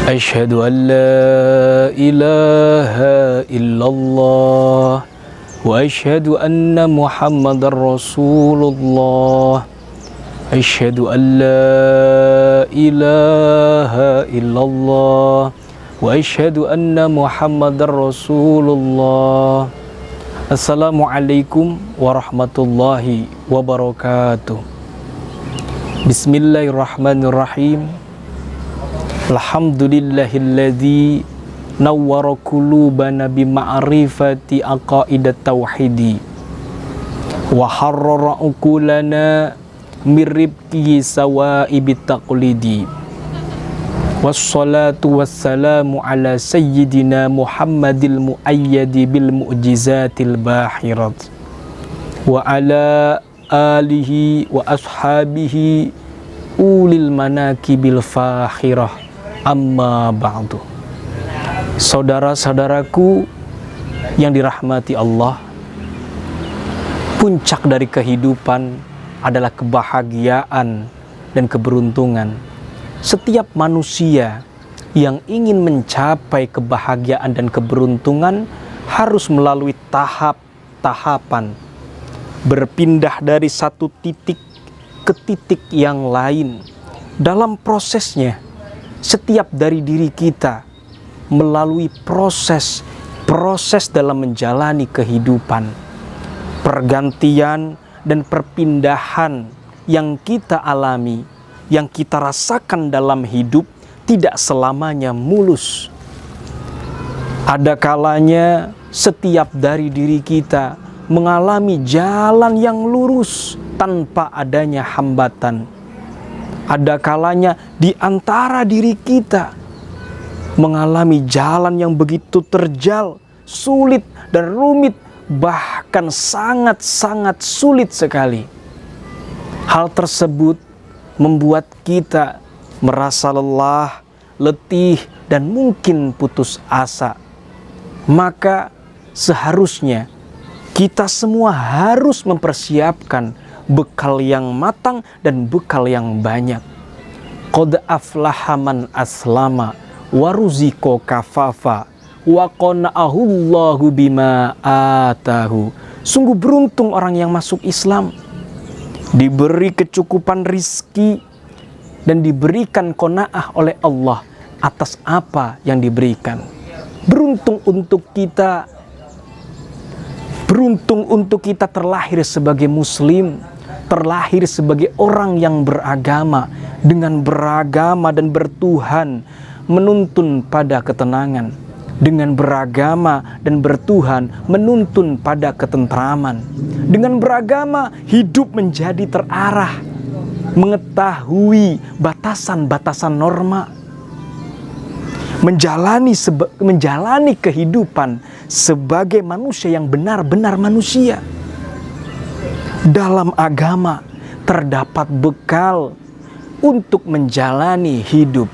Asyhadu an la ilaha illallah wa asyhadu anna Muhammadar Rasulullah. Asyhadu an la ilaha illallah wa asyhadu anna Muhammadar Rasulullah. Assalamualaikum warahmatullahi wabarakatuh. Bismillahirrahmanirrahim. Alhamdulillahilladzi nawwara qulubana bima'rifati aqaidat tauhidi wa harrara uqulana mirribki sawaibit taqlidi. Wassalatu wassalamu ala sayyidina Muhammadil muayyadi bil mu'jizatil bahirat wa ala alihi wa ashabihi ulil manakibil fakhirah. Amma ba'du. Saudara-saudaraku yang dirahmati Allah, puncak dari kehidupan adalah kebahagiaan dan keberuntungan. Setiap manusia yang ingin mencapai kebahagiaan dan keberuntungan harus melalui tahap-tahapan, berpindah dari satu titik ke titik yang lain. Dalam prosesnya, setiap dari diri kita melalui proses dalam menjalani kehidupan. Pergantian dan perpindahan yang kita alami, yang kita rasakan dalam hidup tidak selamanya mulus. Ada kalanya setiap dari diri kita mengalami jalan yang lurus tanpa adanya hambatan. Ada kalanya di antara diri kita mengalami jalan yang begitu terjal, sulit dan rumit, bahkan sangat-sangat sulit sekali. Hal tersebut membuat kita merasa lelah, letih, dan mungkin putus asa. Maka seharusnya kita semua harus mempersiapkan bekal yang matang dan bekal yang banyak. Qad aflaha man aslama wa ruziqa kafafa wa qana'ahu Allahu bima atahu. Sungguh beruntung orang yang masuk Islam, diberi kecukupan rizki dan diberikan qanaah oleh Allah atas apa yang diberikan. Beruntung untuk kita terlahir sebagai muslim, terlahir sebagai orang yang beragama, dengan beragama dan bertuhan, menuntun pada ketenangan, dengan beragama dan bertuhan, menuntun pada ketentraman, dengan beragama hidup menjadi terarah, mengetahui batasan-batasan norma, menjalani kehidupan sebagai manusia yang benar-benar manusia. Dalam agama terdapat bekal untuk menjalani hidup.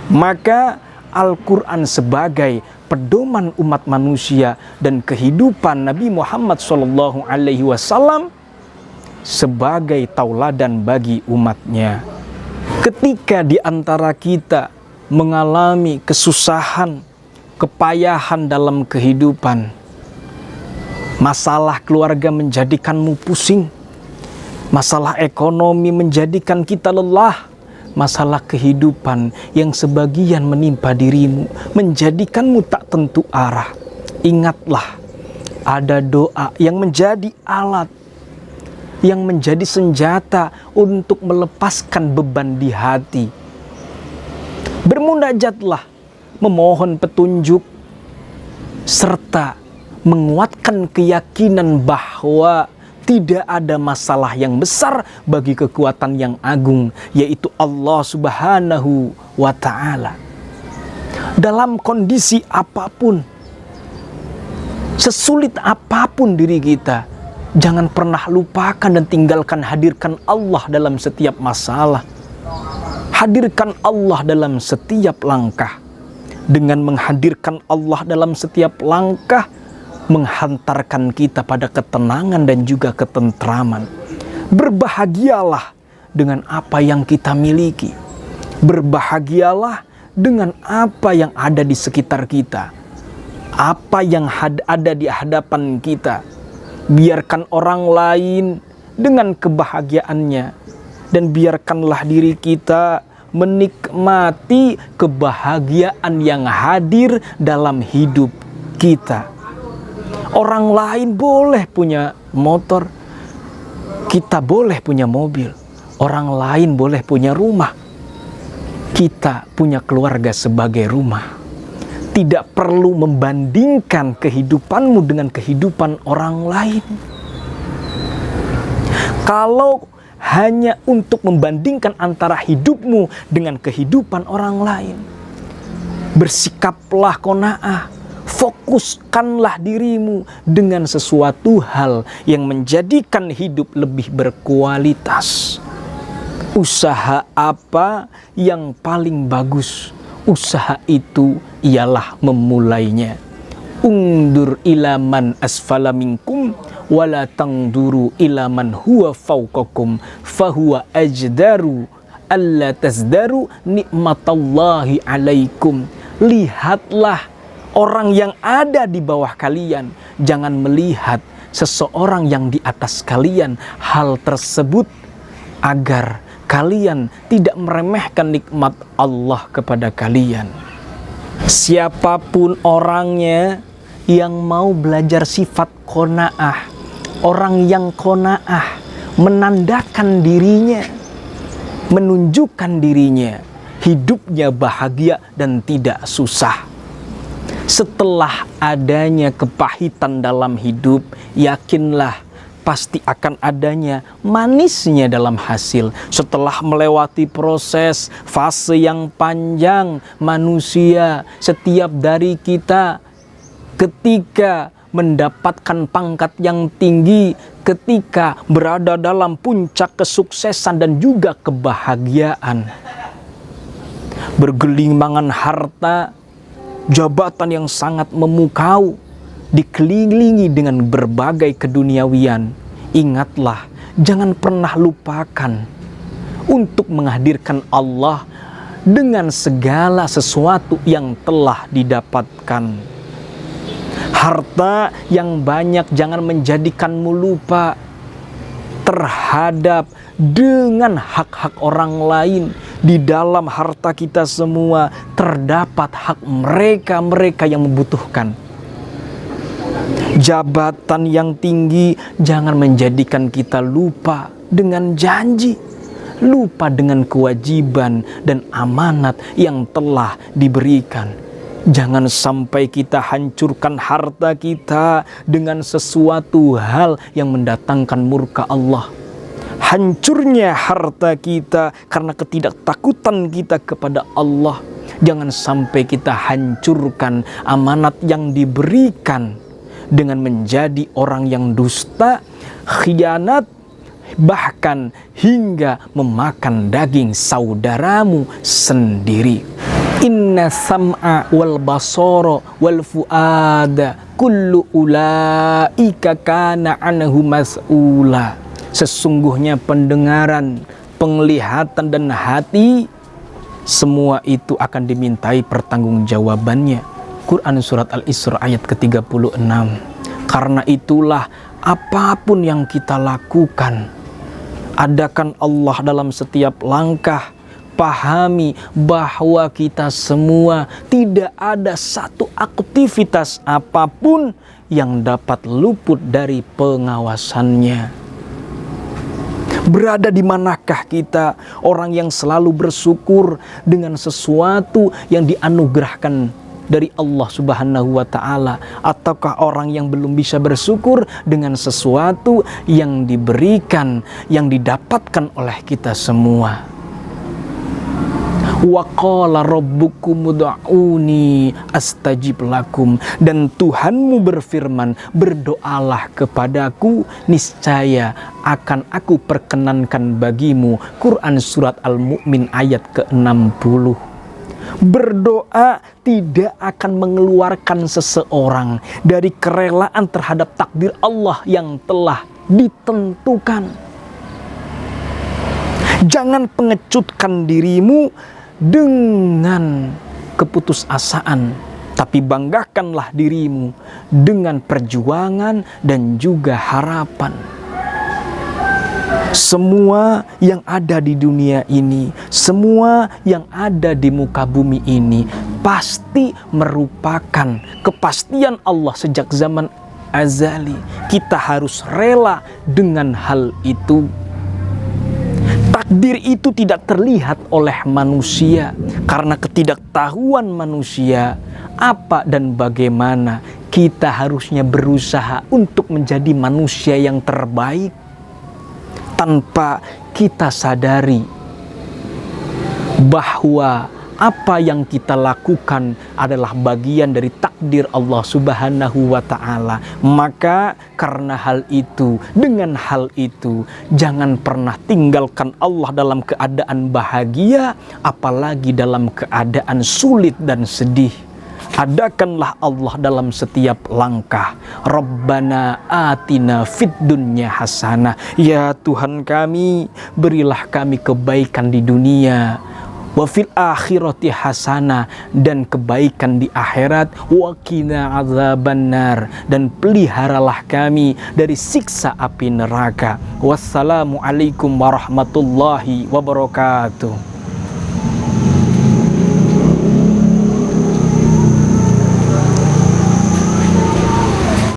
Maka Al-Quran sebagai pedoman umat manusia dan kehidupan Nabi Muhammad SAW sebagai tauladan bagi umatnya. Ketika di antara kita mengalami kesusahan, kepayahan dalam kehidupan, masalah keluarga menjadikanmu pusing, masalah ekonomi menjadikan kita lelah, masalah kehidupan yang sebagian menimpa dirimu menjadikanmu tak tentu arah. Ingatlah, ada doa yang menjadi alat, yang menjadi senjata untuk melepaskan beban di hati. Bermunajatlah, memohon petunjuk, serta menguatkan keyakinan bahwa tidak ada masalah yang besar bagi kekuatan yang agung, yaitu Allah Subhanahu wa Ta'ala. Dalam kondisi apapun, sesulit apapun diri kita, jangan pernah lupakan dan tinggalkan, hadirkan Allah dalam setiap masalah. Hadirkan Allah dalam setiap langkah. Dengan menghadirkan Allah dalam setiap langkah, menghantarkan kita pada ketenangan dan juga ketentraman. Berbahagialah dengan apa yang kita miliki. Berbahagialah dengan apa yang ada di sekitar kita, apa yang ada di hadapan kita. Biarkan orang lain dengan kebahagiaannya, dan biarkanlah diri kita menikmati kebahagiaan yang hadir dalam hidup kita. Orang lain boleh punya motor, kita boleh punya mobil. Orang lain boleh punya rumah, kita punya keluarga sebagai rumah. Tidak perlu membandingkan kehidupanmu dengan kehidupan orang lain. Kalau hanya untuk membandingkan antara hidupmu dengan kehidupan orang lain, bersikaplah qanaah, fokuskanlah dirimu dengan sesuatu hal yang menjadikan hidup lebih berkualitas. Usaha apa yang paling bagus? Usaha itu ialah memulainya. Undur ilaman asfala minkum wala tangduru ilaman huwa fawqakum fahuwa ajdaru alla tazdaru nikmatallahi alaikum. Lihatlah orang yang ada di bawah kalian, jangan melihat seseorang yang di atas kalian. Hal tersebut agar kalian tidak meremehkan nikmat Allah kepada kalian. Siapapun orangnya yang mau belajar sifat qanaah, orang yang qanaah menandakan dirinya, menunjukkan dirinya hidupnya bahagia dan tidak susah. Setelah adanya kepahitan dalam hidup, yakinlah pasti akan adanya manisnya dalam hasil. Setelah melewati proses fase yang panjang, manusia, setiap dari kita ketika mendapatkan pangkat yang tinggi, ketika berada dalam puncak kesuksesan dan juga kebahagiaan, bergelimbangan harta, jabatan yang sangat memukau, dikelilingi dengan berbagai keduniawian, ingatlah, jangan pernah lupakan untuk menghadirkan Allah dengan segala sesuatu yang telah didapatkan. Harta yang banyak jangan menjadikanmu lupa terhadap dengan hak-hak orang lain. Di dalam harta kita semua terdapat hak mereka yang membutuhkan. Jabatan yang tinggi jangan menjadikan kita lupa dengan janji, lupa dengan kewajiban dan amanat yang telah diberikan. Jangan sampai kita hancurkan harta kita dengan sesuatu hal yang mendatangkan murka Allah. Hancurnya harta kita karena ketidaktakutan kita kepada Allah. Jangan sampai kita hancurkan amanat yang diberikan dengan menjadi orang yang dusta, khianat, bahkan hingga memakan daging saudaramu sendiri. Inna sam'a wal basara wal fuada kullu ulaika kana anhu mas'ula. Sesungguhnya pendengaran, penglihatan dan hati, semua itu akan dimintai pertanggungjawabannya. Quran surat Al-Isra ayat ke-36. Karena itulah apapun yang kita lakukan, adakan Allah dalam setiap langkah. Pahami bahwa kita semua tidak ada satu aktivitas apapun yang dapat luput dari pengawasannya. Berada di manakah kita, orang yang selalu bersyukur dengan sesuatu yang dianugerahkan dari Allah Subhanahu wa Ta'ala, ataukah orang yang belum bisa bersyukur dengan sesuatu yang diberikan, yang didapatkan oleh kita semua? Wa qala rabbukum ud'uni astajib lakum. Dan Tuhanmu berfirman, berdoalah kepadaku, niscaya akan aku perkenankan bagimu. Quran surat Al-Mu'min ayat ke-60. Berdoa tidak akan mengeluarkan seseorang dari kerelaan terhadap takdir Allah yang telah ditentukan. Jangan pengecutkan dirimu dengan keputusasaan, tapi banggakanlah dirimu dengan perjuangan dan juga harapan. Semua yang ada di dunia ini, semua yang ada di muka bumi ini pasti merupakan kepastian Allah sejak zaman azali. Kita harus rela dengan hal itu. Takdir itu tidak terlihat oleh manusia karena ketidaktahuan manusia apa dan bagaimana. Kita harusnya berusaha untuk menjadi manusia yang terbaik tanpa kita sadari bahwa apa yang kita lakukan adalah bagian dari takdir Allah Subhanahu wa Ta'ala. Maka karena hal itu, dengan hal itu, jangan pernah tinggalkan Allah dalam keadaan bahagia, apalagi dalam keadaan sulit dan sedih. Adakanlah Allah dalam setiap langkah. Rabbana atina fid dunya hasanah. Ya Tuhan kami, berilah kami kebaikan di dunia. Wa fil akhirati hasanah, dan kebaikan di akhirat. Wa qina adzabannar, dan peliharalah kami dari siksa api neraka. Wassalamualaikum warahmatullahi wabarakatuh.